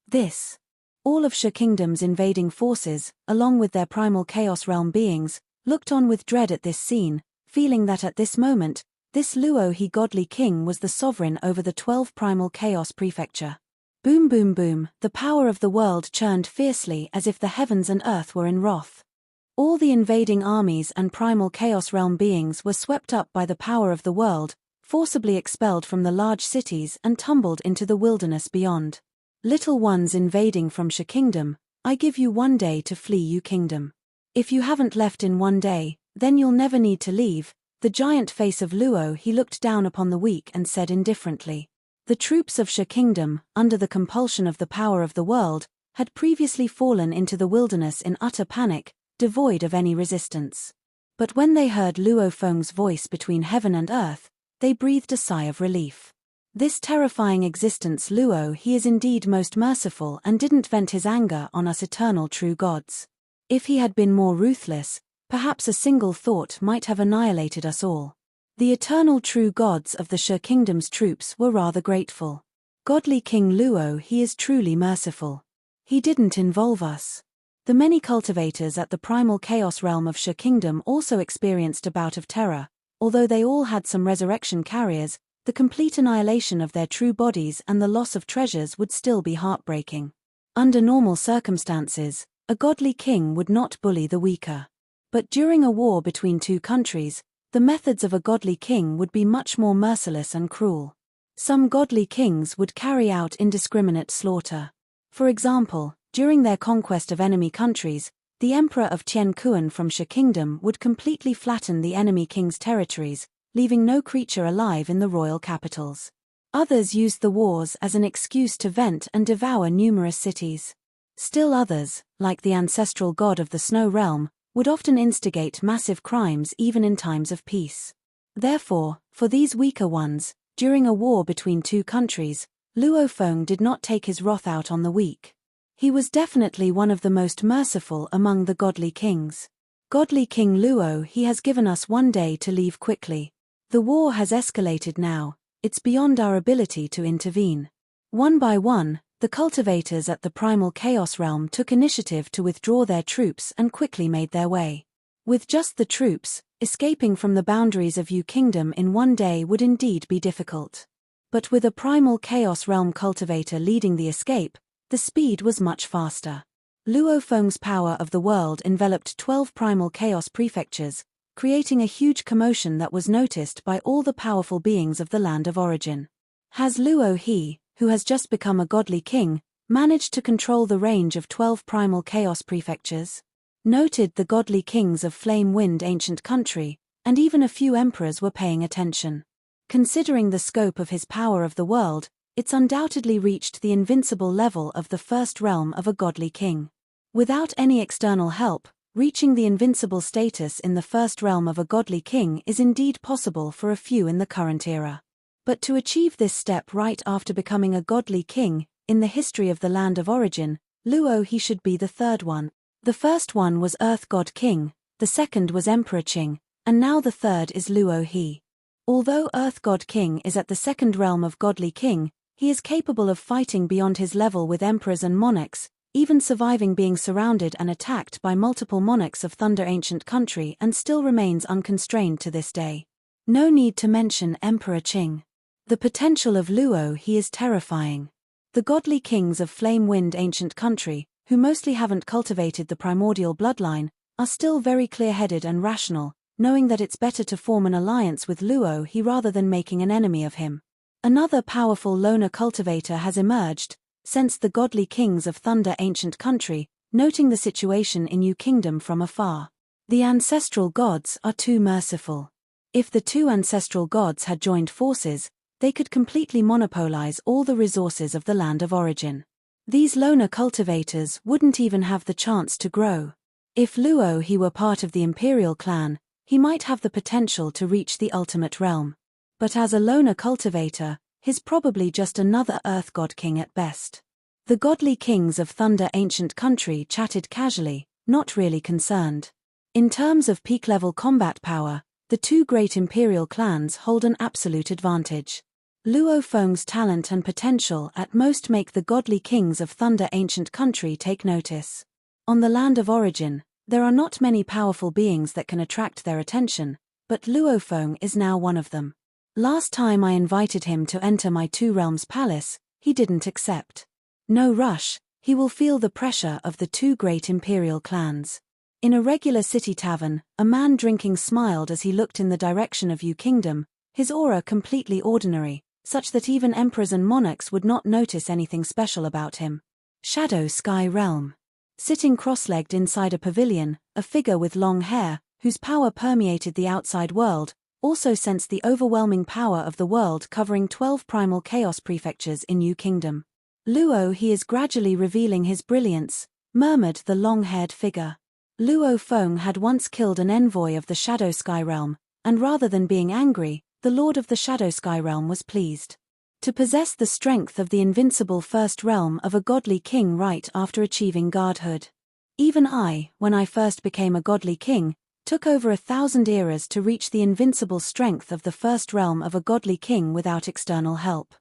All of Sha Kingdom's invading forces, along with their primal chaos realm beings, looked on with dread at this scene, feeling that at this moment, this Luo He godly king was the sovereign over the 12 primal chaos prefecture. Boom boom boom, the power of the world churned fiercely as if the heavens and earth were in wrath. All the invading armies and primal chaos realm beings were swept up by the power of the world, forcibly expelled from the large cities and tumbled into the wilderness beyond. Little ones invading from Sha Kingdom, I give you 1 day to flee Yu Kingdom. If you haven't left in 1 day, then you'll never need to leave. The giant face of Luo He looked down upon the weak and said indifferently. The troops of Sha Kingdom, under the compulsion of the power of the world, had previously fallen into the wilderness in utter panic, devoid of any resistance. But when they heard Luo Feng's voice between heaven and earth, they breathed a sigh of relief. This terrifying existence Luo He is indeed most merciful and didn't vent his anger on us eternal true gods. If he had been more ruthless, perhaps a single thought might have annihilated us all. The eternal true gods of the Sha Kingdom's troops were rather grateful. Godly King Luo He is truly merciful. He didn't involve us. The many cultivators at the primal chaos realm of Sha Kingdom also experienced a bout of terror. Although they all had some resurrection carriers, the complete annihilation of their true bodies and the loss of treasures would still be heartbreaking. Under normal circumstances, a godly king would not bully the weaker. But during a war between 2 countries, the methods of a godly king would be much more merciless and cruel. Some godly kings would carry out indiscriminate slaughter. For example, during their conquest of enemy countries, the emperor of Tienkuan from Sha Kingdom would completely flatten the enemy king's territories, leaving no creature alive in the royal capitals. Others used the wars as an excuse to vent and devour numerous cities. Still others, like the ancestral god of the snow realm, would often instigate massive crimes even in times of peace. Therefore, for these weaker ones, during a war between 2 countries, Luo Feng did not take his wrath out on the weak. He was definitely one of the most merciful among the godly kings. Godly King Luo He has given us 1 day to leave quickly. The war has escalated now, it's beyond our ability to intervene. One by one, the cultivators at the primal chaos realm took initiative to withdraw their troops and quickly made their way. With just the troops, escaping from the boundaries of Yu Kingdom in 1 day would indeed be difficult. But with a primal chaos realm cultivator leading the escape, the speed was much faster. Luo Feng's power of the world enveloped 12 primal chaos prefectures, creating a huge commotion that was noticed by all the powerful beings of the land of origin. Has Luo He, who has just become a godly king, managed to control the range of 12 primal chaos prefectures? Noted the godly kings of flame-wind ancient country, and even a few emperors were paying attention. Considering the scope of his power of the world, it's undoubtedly reached the invincible level of the first realm of a godly king. Without any external help, reaching the invincible status in the first realm of a godly king is indeed possible for a few in the current era. But to achieve this step right after becoming a godly king, in the history of the land of origin, Luo He should be the third one. The first one was Earth God King, the second was Emperor Qing, and now the third is Luo He. Although Earth God King is at the second realm of godly king, he is capable of fighting beyond his level with emperors and monarchs, even surviving being surrounded and attacked by multiple monarchs of Thunder ancient country, and still remains unconstrained to this day. No need to mention Emperor Qing. The potential of Luo He is terrifying. The godly kings of flame-wind ancient country, who mostly haven't cultivated the primordial bloodline, are still very clear-headed and rational, knowing that it's better to form an alliance with Luo He rather than making an enemy of him. Another powerful loner cultivator has emerged, since the godly kings of Thunder ancient country, noting the situation in Sha Kingdom from afar. The ancestral gods are too merciful. If the two ancestral gods had joined forces, they could completely monopolize all the resources of the land of origin. These loner cultivators wouldn't even have the chance to grow. If Luo He were part of the imperial clan, he might have the potential to reach the ultimate realm. But as a loner cultivator, he's probably just another Earth God King at best. The godly kings of Thunder ancient country chatted casually, not really concerned. In terms of peak-level combat power, the two great imperial clans hold an absolute advantage. Luo Feng's talent and potential at most make the godly kings of Thunder ancient country take notice. On the land of origin, there are not many powerful beings that can attract their attention, but Luo Feng is now one of them. Last time I invited him to enter my Two Realms palace, he didn't accept. No rush, he will feel the pressure of the two great imperial clans. In a regular city tavern, a man drinking smiled as he looked in the direction of Sha Kingdom, his aura completely ordinary, such that even emperors and monarchs would not notice anything special about him. Shadow Sky Realm. Sitting cross-legged inside a pavilion, a figure with long hair, whose power permeated the outside world, also sensed the overwhelming power of the world covering 12 primal chaos prefectures in Sha Kingdom. Luo He is gradually revealing his brilliance, murmured the long-haired figure. Luo Feng had once killed an envoy of the Shadow Sky Realm, and rather than being angry, the Lord of the Shadow Sky Realm was pleased. To possess the strength of the invincible first realm of a godly king right after achieving godhood. Even I, when I first became a godly king, took over 1,000 eras to reach the invincible strength of the first realm of a godly king without external help.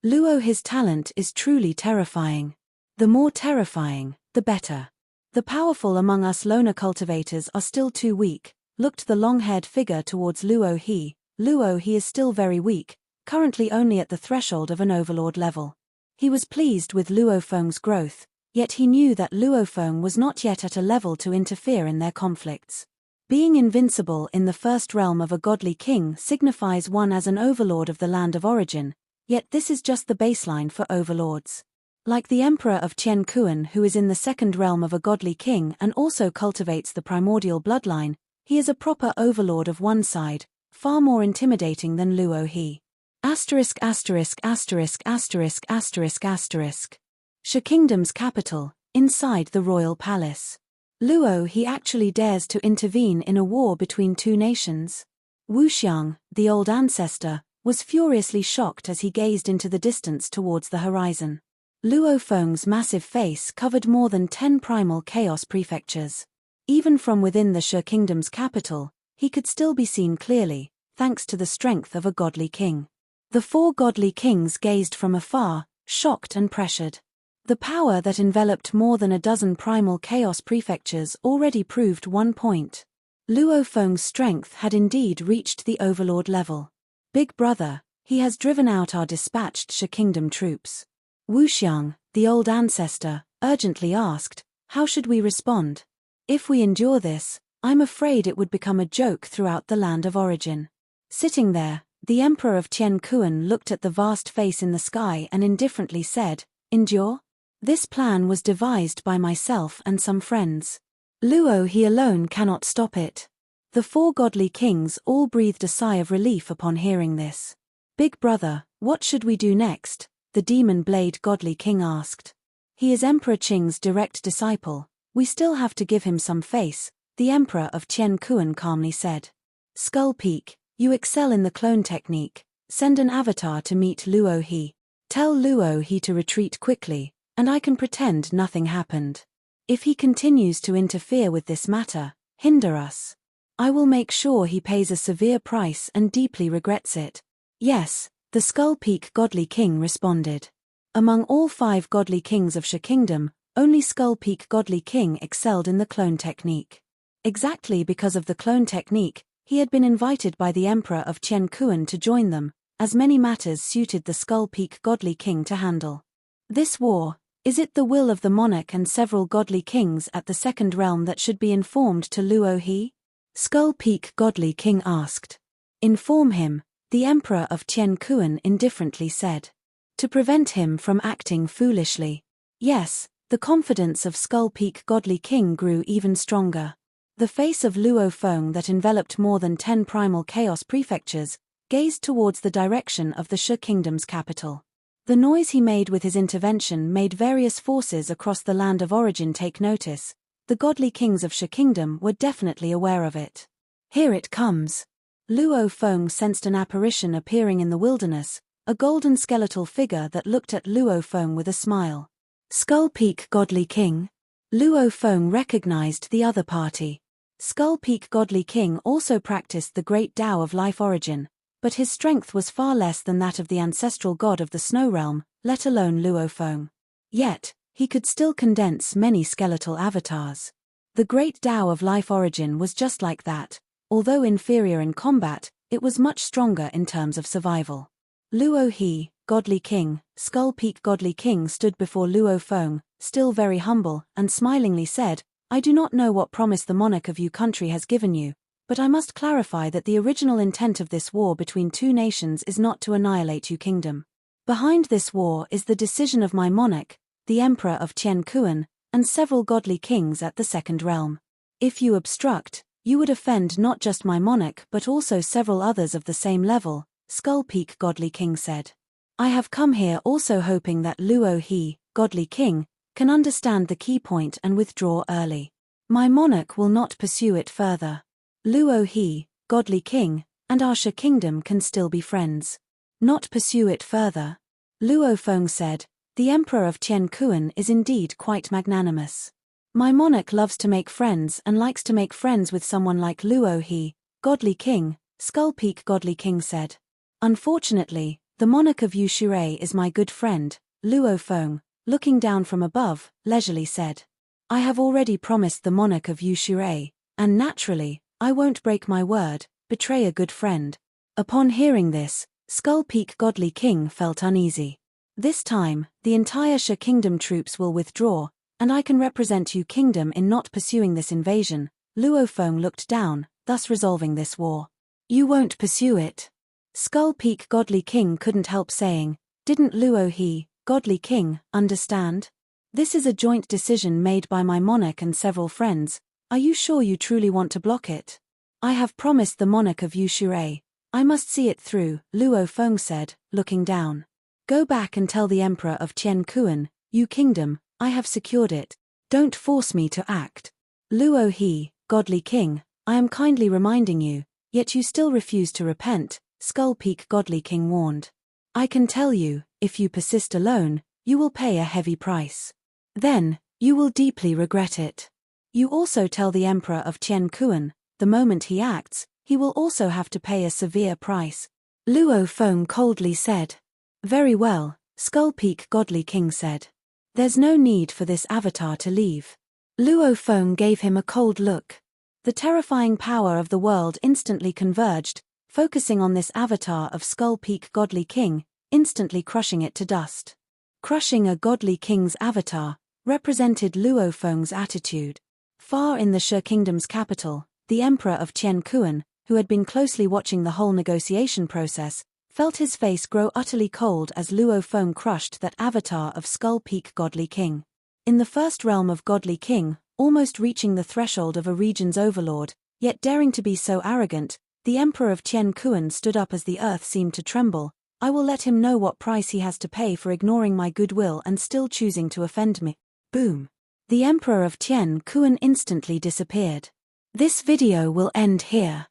Luo His talent is truly terrifying. The more terrifying, the better. The powerful among us loner cultivators are still too weak, looked the long-haired figure towards Luo He. Luo He is still very weak, currently only at the threshold of an overlord level. He was pleased with Luo Feng's growth, yet he knew that Luo Feng was not yet at a level to interfere in their conflicts. Being invincible in the first realm of a godly king signifies one as an overlord of the land of origin, yet this is just the baseline for overlords. Like the Emperor of Tienkuan, who is in the second realm of a godly king and also cultivates the primordial bloodline, he is a proper overlord of one side, far more intimidating than Luo He. Sha Kingdom's capital, inside the royal palace. Luo He actually dares to intervene in a war between two nations. Wuxiang, the old ancestor, was furiously shocked as he gazed into the distance towards the horizon. Luo Feng's massive face covered more than 10 primal chaos prefectures. Even from within the Sha Kingdom's capital, he could still be seen clearly, thanks to the strength of a godly king. The 4 godly kings gazed from afar, shocked and pressured. The power that enveloped more than a dozen primal chaos prefectures already proved one point. Luo Feng's strength had indeed reached the overlord level. Big brother, he has driven out our dispatched Sha Kingdom troops. Wuxiang, the old ancestor, urgently asked, How should we respond? If we endure this, I'm afraid it would become a joke throughout the land of origin. Sitting there, the emperor of Tienkuan looked at the vast face in the sky and indifferently said, "Endure? This plan was devised by myself and some friends. Luo he alone cannot stop it." The four godly kings all breathed a sigh of relief upon hearing this. "Big brother, what should we do next?" the demon blade godly king asked. "He is Emperor Qing's direct disciple. We still have to give him some face," the emperor of Tienkuan calmly said. "Skull Peak, you excel in the clone technique. Send an avatar to meet Luo he. Tell Luo he to retreat quickly, and I can pretend nothing happened. If he continues to interfere with this matter, hinder us. I will make sure he pays a severe price and deeply regrets it." "Yes," the Skull Peak godly king responded. Among all 5 godly kings of Sha Kingdom, only Skull Peak godly king excelled in the clone technique. Exactly because of the clone technique, he had been invited by the emperor of Tienkuan to join them, as many matters suited the Skull Peak godly king to handle. This war, is it the will of the monarch and several godly kings at the second realm that should be informed to Luo he? Skull Peak godly king asked. "Inform him," the emperor of Tienkuan indifferently said. "To prevent him from acting foolishly." Yes, the confidence of Skull Peak godly king grew even stronger. The face of Luo Feng that enveloped more than 10 primal chaos prefectures gazed towards the direction of the Sha Kingdom's capital. The noise he made with his intervention made various forces across the land of origin take notice. The godly kings of Sha Kingdom were definitely aware of it. "Here it comes." Luo Feng sensed an apparition appearing in the wilderness, a golden skeletal figure that looked at Luo Feng with a smile. Skull Peak godly king? Luo Feng recognized the other party. Skull Peak godly king also practiced the great Tao of life origin, but his strength was far less than that of the ancestral god of the snow realm, let alone Luo Feng. Yet, he could still condense many skeletal avatars. The great Tao of life origin was just like that. Although inferior in combat, it was much stronger in terms of survival. Luo he, godly king, Skull Peak godly king stood before Luo Feng, still very humble, and smilingly said, "I do not know what promise the monarch of your country has given you, but I must clarify that the original intent of this war between 2 nations is not to annihilate your kingdom. Behind this war is the decision of my monarch, the emperor of Tienkuan, and several godly kings at the second realm. If you obstruct, you would offend not just my monarch but also several others of the same level," Skull Peak godly king said. "I have come here also hoping that Luo he, godly king, can understand the key point and withdraw early. My monarch will not pursue it further. Luo he, godly king, and our Sha Kingdom can still be friends." "Not pursue it further?" Luo Feng said. "The emperor of Tienkuan is indeed quite magnanimous. My monarch loves to make friends and likes to make friends with someone like Luo he, godly king," Skull Peak godly king said. "Unfortunately, the monarch of Yushure is my good friend," Luo Feng, looking down from above, leisurely said. "I have already promised the monarch of Yushure, and naturally, I won't break my word, betray a good friend." Upon hearing this, Skull Peak godly king felt uneasy. "This time, the entire Sha Kingdom troops will withdraw, and I can represent your kingdom in not pursuing this invasion." Luo Feng looked down, thus resolving this war. "You won't pursue it?" Skull Peak godly king couldn't help saying. "Didn't Luo he, godly king, understand? This is a joint decision made by my monarch and several friends. Are you sure you truly want to block it?" "I have promised the monarch of Yushure. I must see it through," Luo Feng said, looking down. "Go back and tell the emperor of Tienkuan, you kingdom, I have secured it. Don't force me to act." "Luo he, godly king, I am kindly reminding you, yet you still refuse to repent," Skull Peak godly king warned. "I can tell you, if you persist alone, you will pay a heavy price. Then, you will deeply regret it. You also tell the emperor of Tienkuan, the moment he acts, he will also have to pay a severe price." Luo Feng coldly said. "Very well," Skull Peak godly king said. "There's no need for this avatar to leave." Luo Feng gave him a cold look. The terrifying power of the world instantly converged, focusing on this avatar of Skull Peak godly king, instantly crushing it to dust. Crushing a godly king's avatar, represented Luo Feng's attitude. Far in the Sha Kingdom's capital, the emperor of Tienkuan, who had been closely watching the whole negotiation process, felt his face grow utterly cold as Luo Feng crushed that avatar of Skull Peak Godly King. In the first realm of Godly King, almost reaching the threshold of a region's overlord, yet daring to be so arrogant, the emperor of Tienkuan stood up as the earth seemed to tremble. I will let him know what price he has to pay for ignoring my goodwill and still choosing to offend me. Boom. The emperor of Tienkuan instantly disappeared. This video will end here.